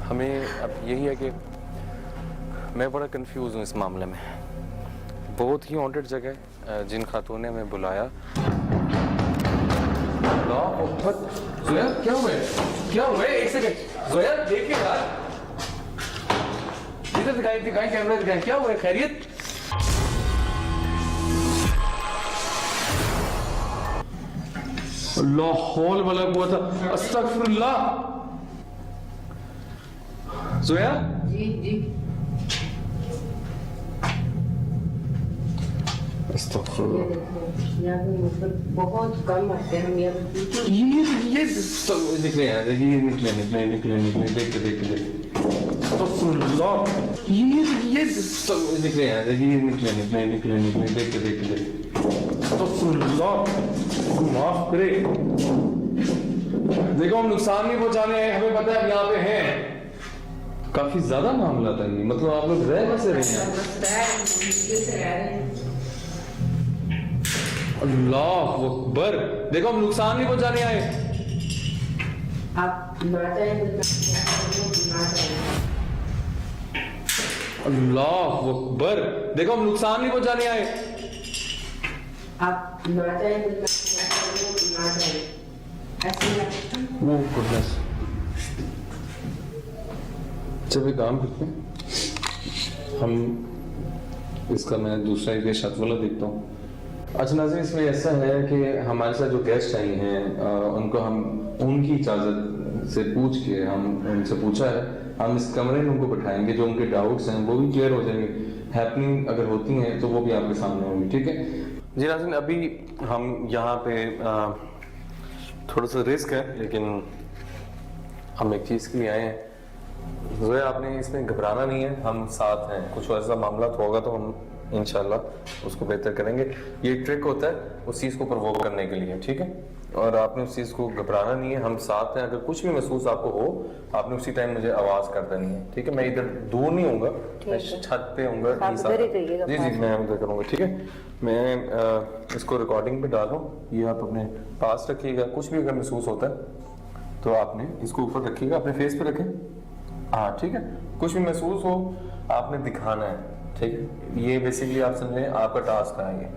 हमें अब यही है कि मैं बड़ा कंफ्यूज हूँ इस मामले में। बहुत ही हॉन्टेड जगह है, जिन खातून ने हमें बुलाया। जोया क्या हुआ है? क्या हुआ है? एक सेकंड जोया देखिए यार, इधर दिखाई दिखाई कैमरा दिखाई, क्या हुआ है? खैरियत? अल्लाह हौल वाला कुव्वत अस्तगफिरुल्लाह। जोया जी जी यहाँ पे मतलब बहुत कम आते हैं हम यहाँ पे। ये निकले हैं, ये निकले निकले निकले निकले देखते देखते ये निकले हैं, ये निकले निकले निकले निकले देखते देखते माफ करे। देखो हम नुकसान नहीं पहुंचाने हैं, हमें पता है हम यहाँ पे हैं। काफी ज्यादा मामला था ये, मतलब आप लोग रह कैसे रहे हैं? अल्लाह अकबर, देखो हम नुकसान नहीं पहुंचाने आए। आप ना चाहें तो ना चाहें। अल्लाह अकबर, देखो हम नुकसान नहीं पहुंचाने आए। आप ना चाहें तो ना चाहें। ऐसे वो गुडनेस। जब एक काम करते हैं हम, इसका मैं दूसरा ये छत वाला देखता हूँ। अच्छा नाज़रीन, इसमें ऐसा है कि हमारे साथ जो गेस्ट आई हैं उनको हम उनकी इजाज़त से पूछ के हम उनसे पूछा है, हम इस कमरे में उनको बिठाएंगे, जो उनके डाउट्स हैं वो भी क्लियर हो जाएंगे। हैपनिंग अगर होती हैं तो वो भी आपके सामने होंगी, ठीक है जी नाज़रीन। अभी हम यहाँ पे थोड़ा सा रिस्क है, लेकिन हम एक चीज़ के लिए आए हैं। जोया आपने इसमें घबराना नहीं है, हम साथ हैं। कुछ ऐसा मामला तो होगा तो हम इंशाल्लाह उसको बेहतर करेंगे। ये ट्रिक होता है उस चीज़ को प्रोवोक करने के लिए, ठीक है। और आपने उस चीज़ को घबराना नहीं है, हम साथ हैं। अगर कुछ भी महसूस आपको हो, आपने उसी टाइम मुझे आवाज़ कर देनी है, ठीक है। मैं इधर दूर नहीं हूँगा, मैं छत पे हूँगा। जी जी मैं उधर करूँगा, ठीक है। मैं इसको रिकॉर्डिंग पे डाल रहा हूँ, ये आप अपने पास रखिएगा। कुछ भी अगर महसूस होता है तो आपने इसको ऊपर रखिएगा, अपने फेस पे रखें। हाँ ठीक है, कुछ भी महसूस हो आपने दिखाना है, ठीक है। ये बेसिकली आप समझें आपका टास्क है,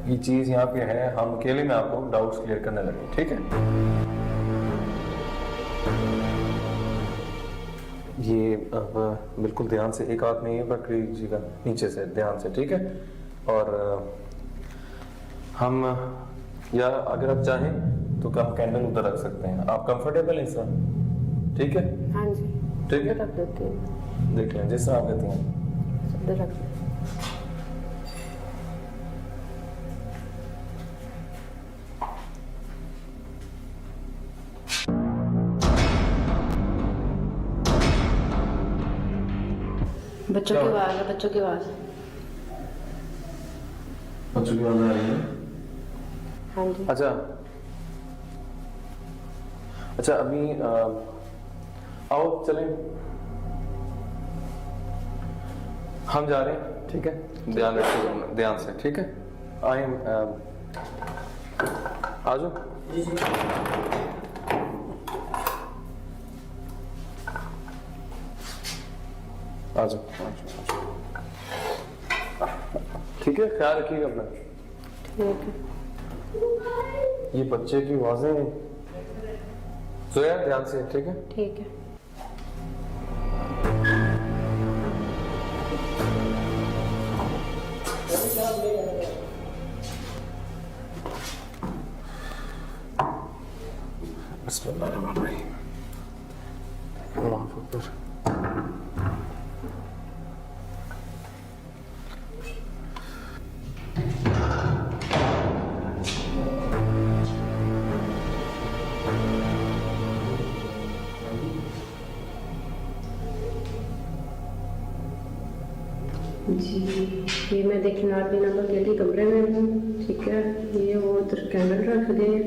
ये चीज़ यहाँ पे है। हम अकेले में आपको डाउट्स क्लियर करने लगे, ठीक है। ये अब बिल्कुल ध्यान से, एक हाथ में ये पकड़ लीजिएगा नीचे से, ध्यान से, ठीक है। और हम, या अगर आप चाहें तो आप कैंडल उधर रख सकते हैं। आप कंफर्टेबल हैं सर? ठीक है, हाँ जी ठीक है, रख देते हैं। देख लें जिस तरह आप कहते हैं। रख देते। बच्चों की आवाज है, बच्चों की आवाज। बच्चों की आवाज आ रही है? हाँ जी। अच्छा अच्छा, अभी आओ चलें, हम जा रहे हैं, ठीक है। ध्यान रखिए, ध्यान से, ठीक है। आए आ जाओ। आ जाओ, ठीक है। ख्याल रखिएगा अपना। ठीक है। ये बच्चे की आवाजें, जोया ध्यान से, ठीक है। ठीक है। बिस्मिल्लाहिर्रहमानिर्रहीम। अल्लाहु अकबर। जी ये मैं देखिए नार्ली नंबर के कमरे में हूँ, ठीक है। ये वो उधर कैमरे रख गए,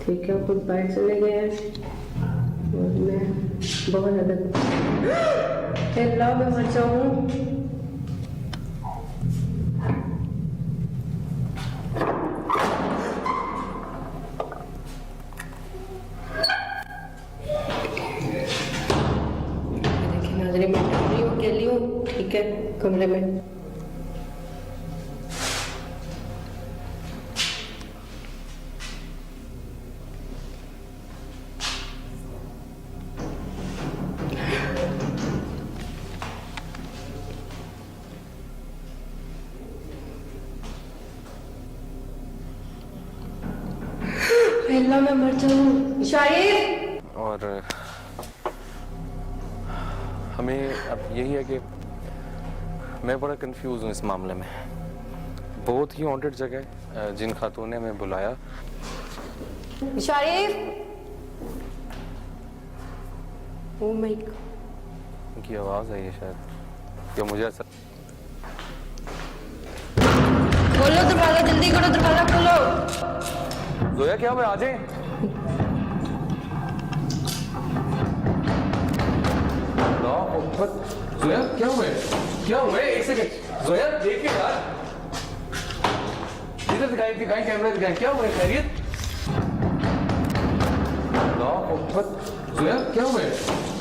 ठीक है। खुद बाहर चले गए और मैं बहुत ज्यादा अल्लाह में मर जाऊँ। ठीक है कमरे में। अल्लाह मैं मर जाऊं। शाहिद और हमें अब यही है कि मैं बड़ा कंफ्यूज हूँ इस मामले में। बहुत ही हॉन्टेड जगह है, जिन खातून ने हमें बुलाया। शाहिद ओ माय गॉड, उनकी आवाज़ आई है शायद, या मुझे ऐसा। खोलो दरवाजा, जल्दी करो दरवाजा खोलो। जोया क्या हुआ, आ जाए। जोया क्या हुआ है? क्या हुआ है? एक सेकंड जोया, देखिए यार, इधर दिखाई कैमरा दिखाई, क्या हुआ है? खैरियत? जोया क्या हुआ है?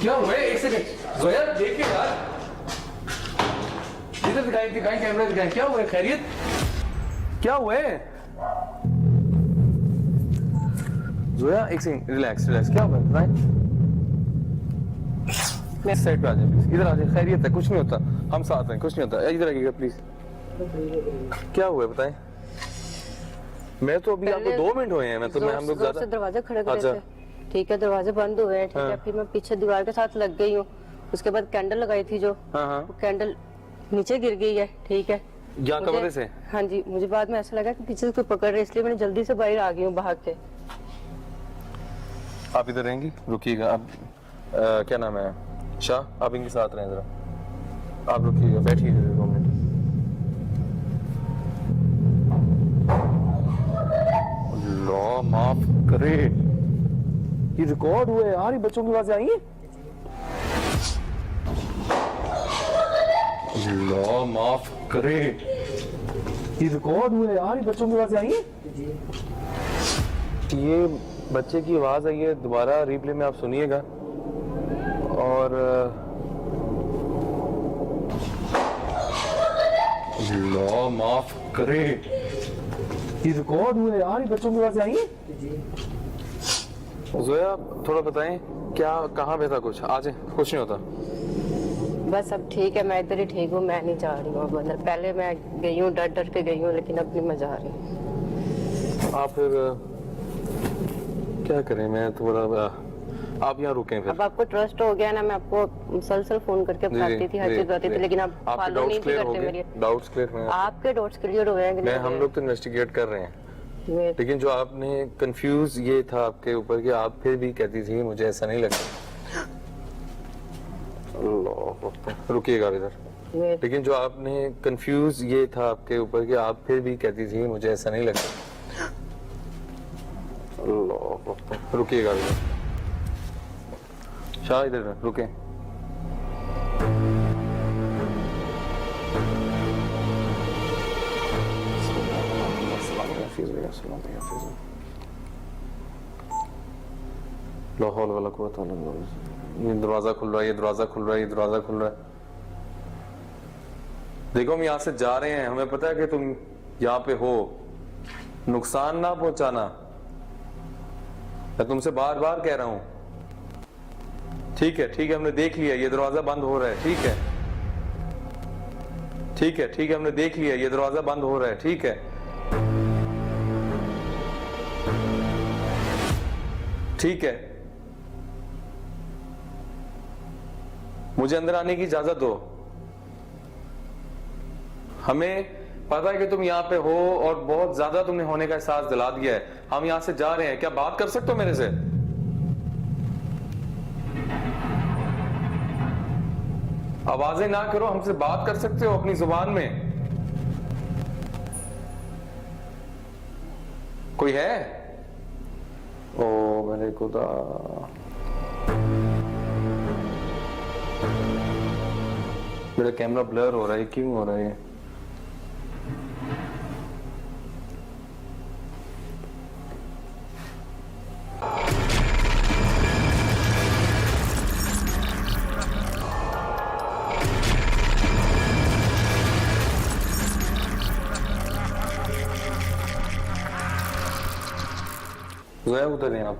क्या हुआ है? एक सेकंड जोया, देखिए यार, इधर दिखाई कैमरा दिखाई, क्या हुआ है? खैरियत? क्या हुआ है? जोया एक सेकंड, रिलैक्स रिलैक्स, क्या हुआ है? मैं साइड पे आ जाए प्लीज, इधर आ जाए। खैरियत है? कुछ नहीं होता, हम साथ हैं, कुछ नहीं होता। इधर आइएगा प्लीज। क्या हुआ है बताएं। मैं तो अभी आपको 2 मिनट हुए हैं, मैं तो मैं हम लोग ज्यादा दरवाजा खड़े करे थे, ठीक है दरवाजे बंद हुए हैं, ठीक है। फिर मैं पीछे दीवार के साथ लग गई हूँ, उसके बाद कैंडल लगाई थी जो, वो कैंडल नीचे गिर गई है, ठीक है। यहाँ कमरे से? हाँ जी, मुझे बाद में ऐसा लगा कि पीछे से कोई पकड़ रहे, इसलिए मैंने जल्दी से बाहर आ गई हूँ भाग के। आप इधर रहेंगी, रुकिएगा आप। क्या नाम है? शाह, आप इनके साथ रहें जरा, आप रुकिएगा, बैठिए 2 मिनट। अल्लाह माफ करे, ये रिकॉर्ड हुआ है यार, ये बच्चों की आवाजें आई हैं। अल्लाह माफ करे, ये रिकॉर्ड हुआ है यार, ये बच्चों की आवाजें आई हैं। ये बच्चे की आवाज आई है, दोबारा रिप्ले में आप सुनिएगा। और अल्लाह माफ करे, ये रिकॉर्ड हुआ है यार, ये बच्चों की आवाजें आई हैं। जोया थोड़ा बताएं, क्या कहाँ पे था? कुछ आ जाए, कुछ नहीं होता। बस अब ठीक है, मैं इधर ही ठीक हूँ, मैं नहीं जा रही हूँ अब अंदर। पहले मैं गई हूँ, डर डर के गई हूँ, लेकिन अब नहीं मैं जा रही हूँ। आप फिर क्या करें, मैं थोड़ा, आप यहाँ रुकें फिर। अब आपको ट्रस्ट हो गया ना, मैं आपको मुसलसल फोन करके बताती थी, हर चीज बताती थी, लेकिन आप फॉलो नहीं करते मेरी। डाउट्स क्लियर हैं? आपके डाउट्स क्लियर हो गए हैं कि नहीं? हम लोग तो इन्वेस्टिगेट कर रहे हैं, लेकिन जो आपने कंफ्यूज ये था आपके ऊपर कि आप फिर भी कहती थी मुझे ऐसा नहीं लगता। अल्लाह, रुकिएगा इधर। लेकिन जो आपने कंफ्यूज ये था आपके ऊपर कि आप फिर भी कहती थी मुझे ऐसा नहीं लगता। अल्लाह, रुकिएगा इधर। शाह इधर रुके। लाहौल वाला कुव्वत इल्ला बिल्लाह। ये दरवाजा खुल रहा है, ये दरवाजा खुल रहा है, ये दरवाजा खुल रहा है। देखो हम यहाँ से जा रहे हैं, हमें पता है कि तुम यहाँ पे हो, नुकसान ना पहुंचाना, मैं तुमसे बार बार कह रहा हूं। ठीक है ठीक है, हमने देख लिया, ये दरवाजा बंद हो रहा है। ठीक है ठीक है ठीक है, हमने देख लिया, ये दरवाजा बंद हो रहा है। ठीक है ठीक है, मुझे अंदर आने की इजाजत दो। हमें पता है कि तुम यहाँ पे हो और बहुत ज्यादा तुमने होने का एहसास दिला दिया है। हम यहाँ से जा रहे हैं, क्या बात कर सकते हो मेरे से? आवाजें ना करो, हमसे बात कर सकते हो अपनी जुबान में। कोई है? ओ मेरे खुदा, मेरा कैमरा ब्लर हो रहा है, क्यों हो रहा है? गए उधर हैं आप?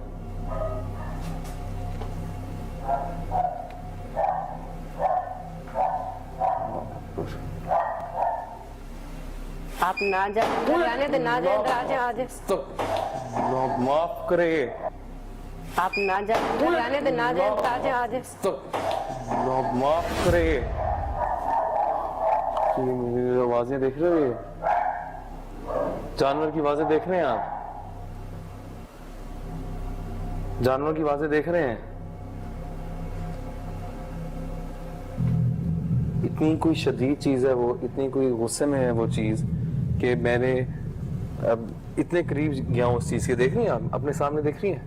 आप ना जाए, घर आने दे, ना जाए, आ जाए, आ जाए। तो माफ करे, आप ना जाए, घर आने दे, ना जाए, आ जाए, आ जाए। तो माफ करे। ये मेरी आवाजें देख रहे हो? ये जानवर की आवाजें देख रहे हैं आप? जानवर की आवाजें देख रहे हैं? इतनी कोई शदीद चीज है वो, इतनी कोई गुस्से में है वो चीज कि मैंने अब इतने करीब गया हूं उस चीज के। देख रही हैं आप? अपने सामने देख रही हैं?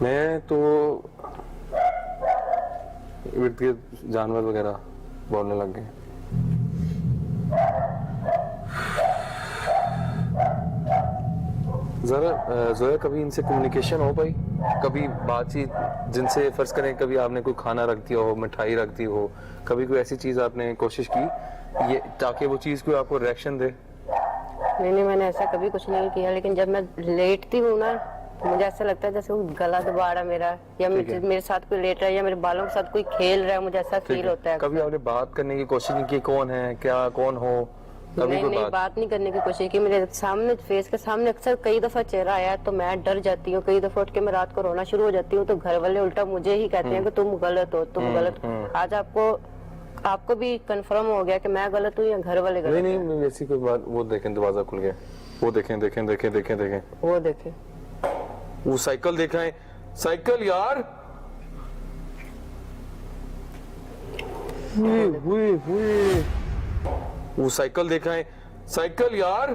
मैं तो इर्द गिर्द जानवर वगैरह बोलने लग गए। जरा जोया, कभी इनसे कम्युनिकेशन हो पाई? कभी बातचीत जिनसे, फर्ज करें कभी आपने कोई खाना रख दिया हो, मिठाई रख दी हो, कभी कोई ऐसी चीज आपने कोशिश की ये ताकि वो चीज कोई आपको रिएक्शन दे? नहीं, मैंने ऐसा कभी कुछ नहीं किया, लेकिन जब मैं लेटती हूँ ना तो मुझे ऐसा लगता है जैसे वो गला दबा रहा मेरा, या मेरे साथ कोई लेट रहा है, या मेरे बालों के साथ कोई खेल रहा है, मुझे ऐसा फील होता है। कभी आपने बात करने की कोशिश नहीं की कौन है, क्या, कौन हो? कभी नहीं, बात नहीं करने की कोशिश की। मेरे सामने, फेस के सामने अक्सर कई दफा चेहरा आया तो मैं डर जाती हूँ। कई दफा उठ के मैं रात को रोना शुरू हो जाती हूँ तो घर वाले उल्टा मुझे ही कहते हैं कि तुम गलत हो, तुम गलत हो। आज आपको भी कंफर्म हो गया कि मैं गलत हूँ या घर वाले गलत? नहीं, ऐसी कोई बात। वो देखें, दरवाजा खुल गया। वो देखें। वो देखें, वो साइकिल देखा है? साइकिल यार, वो साइकिल देखा है? साइकिल यार,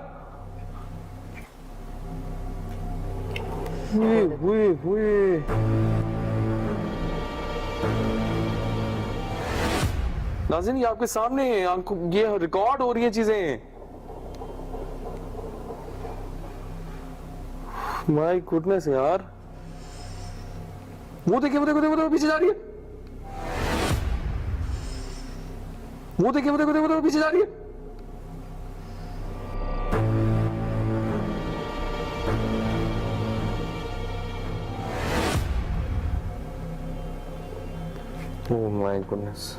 नाज़रीन ये आपके सामने ये रिकॉर्ड हो रही है चीजें। माय गुडनेस यार, वो देखिए पीछे जा रही है। वो देखिए पीछे जा रही है। ओह माय गुडनेस,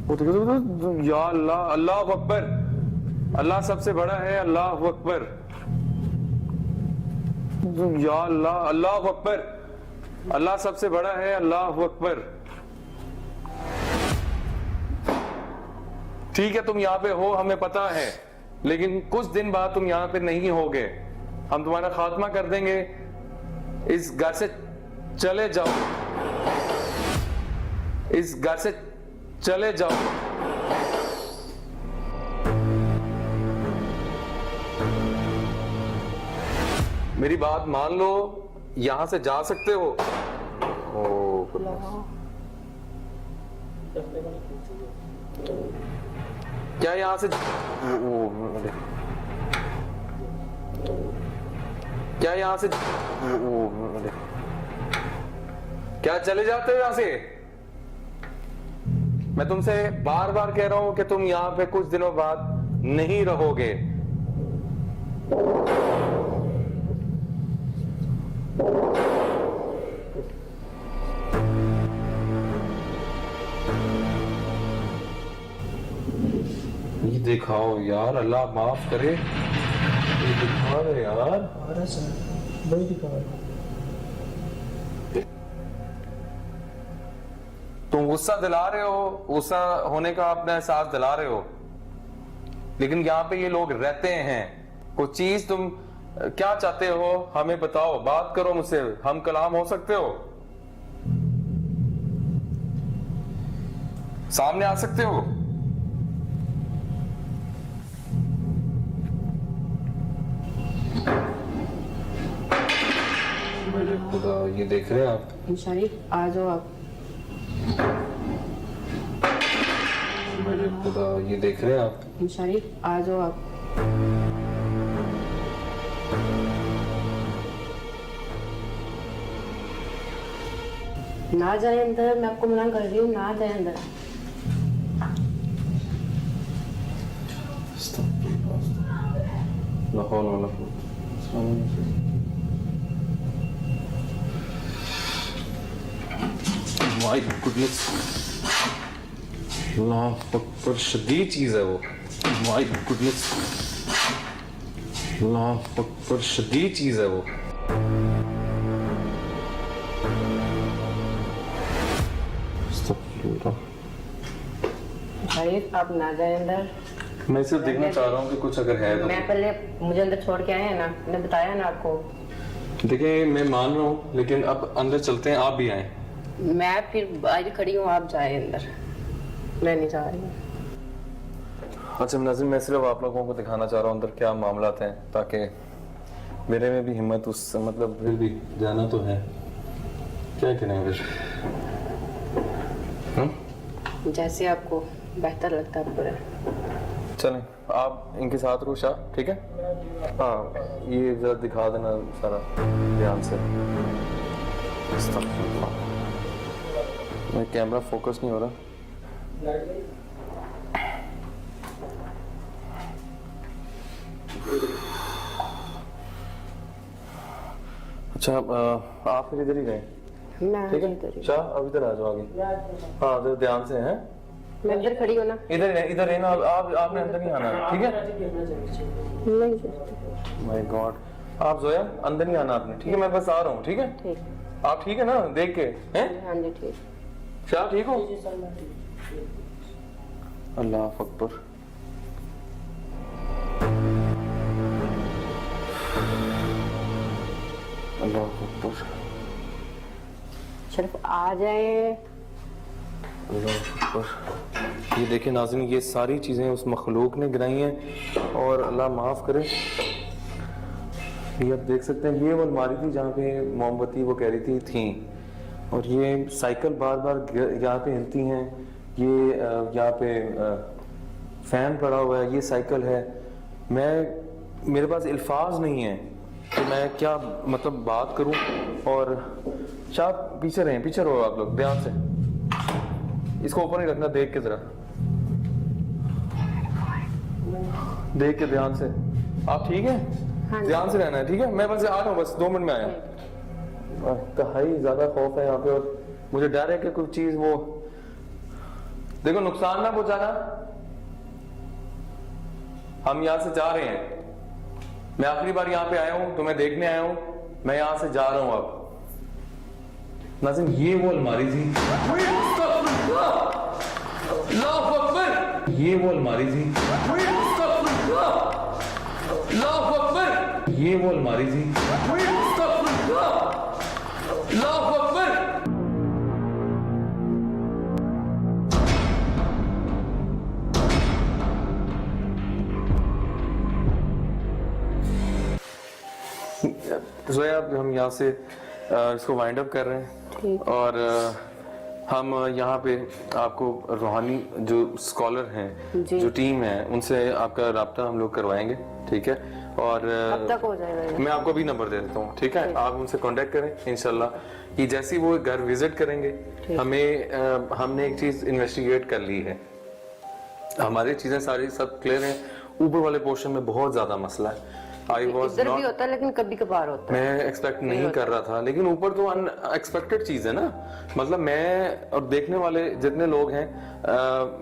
वो देखो या अल्लाह, अल्लाह अकबर, अल्लाह सबसे बड़ा है, अल्लाह अकबर, या अल्लाह, अल्लाह अकबर, अल्लाह सबसे बड़ा है, अल्लाह अकबर। ठीक है तुम यहाँ पे हो, हमें पता है, लेकिन कुछ दिन बाद तुम यहाँ पे नहीं होगे। हम तुम्हारा खात्मा कर देंगे। इस घर से चले जाओ, इस घर से चले जाओ। मेरी बात मान लो, यहां से जा सकते हो। क्या यहां से क्या यहां से क्या चले जाते हो यहां से? मैं तुमसे बार बार कह रहा हूं कि तुम यहां पे कुछ दिनों बाद नहीं रहोगे। ये दिखाओ यार, अल्लाह माफ करे, ये दिखा रहे यार। वही दिखा रहा। तुम गुस्सा दिला रहे हो, गुस्सा होने का अपना एहसास दिला रहे हो, लेकिन यहाँ पे ये लोग रहते हैं। कुछ चीज तुम क्या चाहते हो हमें बताओ, बात करो मुझसे, हम कलाम हो सकते हो, सामने आ सकते हो। मेरे खुदा, ये देख रहे हैं आप? शरीफ आ जाओ आप। मेरे खुदा, ये देख रहे हैं आप? शरीफ आ जाओ आप। ना जाए अंदर, मैं आपको मना कर रही हूँ, ना जाए अंदर। लाहौल वाला माय गुडनेस, अल्लाह अकबर, शदीद चीज़ है वो। माय गुडनेस, अल्लाह अकबर, शदीद चीज़ है वो। भाई आप ना जाए अंदर, मैं सिर्फ देखना चाह रहा हूँ कि कुछ अगर है तो। मैं पहले मुझे अंदर छोड़ के आए हैं ना, मैंने बताया ना आपको। देखिए मैं मान रहा हूँ, लेकिन अब अंदर चलते हैं, आप भी आए। मैं फिर बाहर खड़ी हूँ, आप जाए अंदर, मैं नहीं जा रही हूँ। अच्छा नाज़रीन, मैं सिर्फ आप लोगों को दिखाना चाह रहा हूँ अंदर क्या मामलात हैं, ताकि मेरे में भी हिम्मत उस मतलब फिर भी जाना तो है, क्या करें फिर। जैसे आपको बेहतर लगता है पूरा। चलें आप इनके साथ रहो शाह, ठीक है। हाँ ये जरा दिखा देना सारा ध्यान से। मैं कैमरा फोकस नहीं हो रहा। अच्छा आप फिर इधर ही रहे, मैं ठीक इधर है। ही- शाह अब इधर आ जाओ आगे। हाँ इधर ध्यान से हैं, मैं इधर खड़ी हूँ ना। इधर है ना। आप आपने अंदर नहीं आना, ठीक है। नहीं सकती। माय गॉड, आप जोया अंदर नहीं आना आपने, ठीक है। मैं बस आ रहा हूँ, ठीक है। ठीक, आप ठीक है ना, देख के हैं। हाँ जी ठीक। शाह ठीक हो? अल्लाह अकबर, अल्लाह अकबर, सिर्फ आ जाए। अल्लाह अकबर। ये देखिए नाज़रीन, ये सारी चीज़ें उस मखलूक ने गिराई हैं, और अल्लाह माफ़ करे। ये आप देख सकते हैं, ये वो अलमारी थी जहाँ पे मोमबत्ती वो कह रही थी, और ये साइकिल बार बार यहाँ पे हिलती हैं। ये यहाँ पे फैन पड़ा हुआ है, ये साइकिल है। मेरे पास अल्फाज नहीं है कि मैं क्या मतलब बात करूं। और शाह पीछे रहें, पीछे रहो आप लोग ध्यान से। इसको ऊपर नहीं रखना, देख के जरा देख के ध्यान से। आप ठीक है? हाँ ध्यान से रहना है, ठीक है। मैं बस आ रहा हूँ, बस 2 मिनट में आया। कहीं ज्यादा खौफ है यहाँ पे, और मुझे डर है कि कोई चीज वो देखो नुकसान ना पहुंचाना। हम यहाँ से जा रहे हैं, मैं आखिरी बार यहाँ पे आया हूँ, तुम्हें देखने आया हूँ, मैं यहाँ से जा रहा हूँ अब। नाज़रीन ये वो अलमारी थी, अल्लाहु अकबर, ये वो अलमारी थी, अल्लाहु अकबर, ये वो अलमारी थी, अल्लाहु अकबर। जोया हम यहाँ से इसको वाइंड अप कर रहे हैं, और हम यहाँ पे आपको रूहानी जो स्कॉलर हैं, जो टीम है, उनसे आपका राब्ता हम लोग करवाएंगे, ठीक है। और कब तक हो जाएगा? मैं आपको भी नंबर दे देता हूँ, ठीक है। आप उनसे कांटेक्ट करें इंशाल्लाह, कि जैसे ही वो घर विजिट करेंगे, हमने एक चीज इन्वेस्टिगेट कर ली है, हमारी चीजें सारी सब क्लियर हैं। ऊपर वाले पोर्शन में बहुत ज्यादा मसला है। इधर भी होता है, लेकिन कभी कभार होता है। मैं एक्सपेक्ट नहीं कर रहा था, लेकिन ऊपर तो अनएक्सपेक्टेड चीज है ना। मतलब मैं और देखने वाले जितने लोग हैं,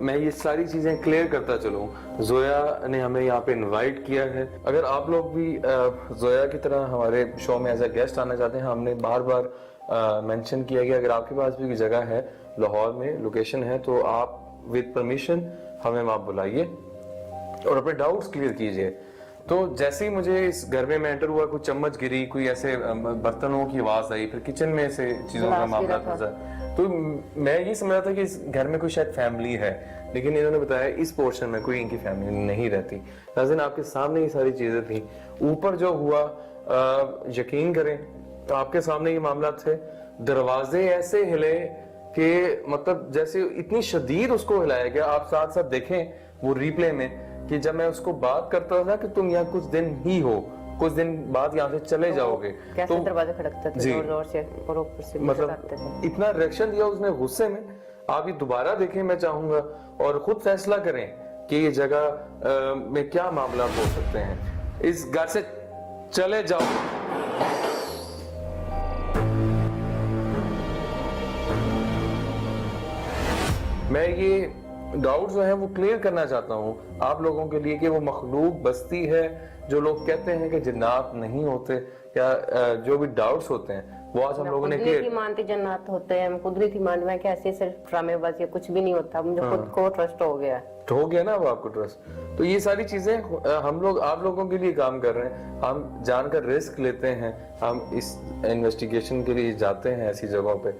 मैं ये सारी चीजें क्लियर करता चलूं। जोया ने हमें यहाँ पे इनवाइट किया है। अगर आप लोग भी जोया की तरह हमारे शो में एज ए गेस्ट आना चाहते हैं, हमने बार बार मेंशन किया कि अगर आपके पास भी कोई जगह है लाहौर में, लोकेशन है, तो आप विद परमिशन हमें वहाँ बुलाइए और अपने डाउट्स क्लियर कीजिए। तो जैसे ही मुझे इस घर में मैं एंटर हुआ, कुछ चम्मच गिरी, कोई ऐसे बर्तनों की आवाज आई, फिर किचन में से चीजों का मामला फंसा, तो मैं ये समझ रहा था कि इस घर में कोई शायद फैमिली है, लेकिन इन्होंने बताया इस पोर्शन में कोई इनकी फैमिली नहीं रहती। नाज़रीन आपके सामने ये सारी चीजें थी। ऊपर जो हुआ, यकीन करें तो आपके सामने ये मामला थे। दरवाजे ऐसे हिले कि मतलब जैसे इतनी शदीद उसको हिलाया गया। आप साथ साथ देखें वो रिप्ले में कि जब मैं उसको बात करता था कि तुम यहाँ कुछ दिन ही हो, कुछ दिन बाद यहाँ से चले जाओगे, कैसे दरवाजे खड़कते थे जोर जोर से और ऊपर से मतलब इतना रिएक्शन दिया उसने गुस्से में। आप ये दोबारा देखें मैं चाहूंगा, और खुद फैसला करें कि ये जगह में क्या मामला हो सकते हैं। इस घर से चले जाओ। मैं ये डाउट जो है वो क्लियर करना चाहता हूँ आप लोगों के लिए कि वो मखलूक बस्ती है जो लोग कहते हैं कि जिन्नात नहीं होते या जो भी डाउट्स होते हैं वो आज हम लोगों ने कुदरती मानते जन्नत होते हैं, हम कुदरती मान में कि ऐसे सिर्फ ड्रामेबाजी कुछ भी नहीं होता, मुझे खुद को ट्रस्ट हो गया है। हो गया ना अब आपको ट्रस्ट। तो ये सारी चीजें हम लोग आप लोगों के लिए काम कर रहे हैं, हम जानकर रिस्क लेते हैं, हम इस इन्वेस्टिगेशन के लिए जाते हैं ऐसी जगहों पे।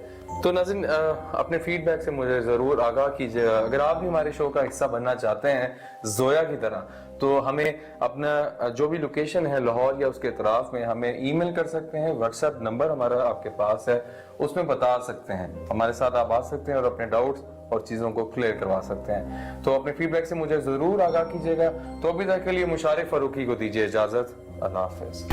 तो नाज़रीन अपने फीडबैक से मुझे जरूर आगाह कीजिएगा। अगर आप भी हमारे शो का हिस्सा बनना चाहते हैं जोया की तरह तो हमें अपना जो भी लोकेशन है लाहौर या उसके अतराफ में हमें ईमेल कर सकते हैं, व्हाट्सएप नंबर हमारा आपके पास है, उसमें बता सकते हैं, हमारे साथ आप आ सकते हैं और अपने डाउट्स और चीज़ों को क्लियर करवा सकते हैं। तो अपने फीडबैक से मुझे ज़रूर आगाह कीजिएगा। तो अभी तक के लिए मुशारिफ फारूकी को दीजिए इजाज़त। अल्लाह हाफ़िज़।